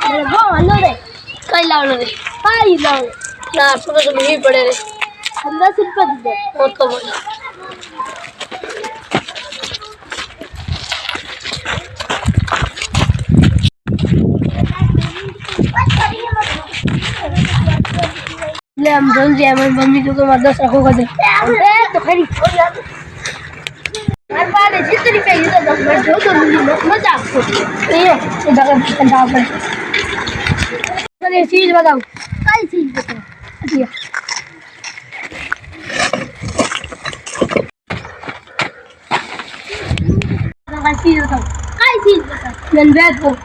वो हल्लो रे कई लावलो रे काई लाओ ना सुनो तो भी पड़े रे 10 रुपए दे वो तो बोला ले हम बोल दिया मैं मम्मी को मार 10 रखोगा दे तो खरी हर बार जितनी पे ये तो मैं जो तो मजा आपको ये दगा पर चलिए चीज बताओ कई चीज बताओ अच्छा कई चीज बताओ कई चीज बताओ नन बैठ को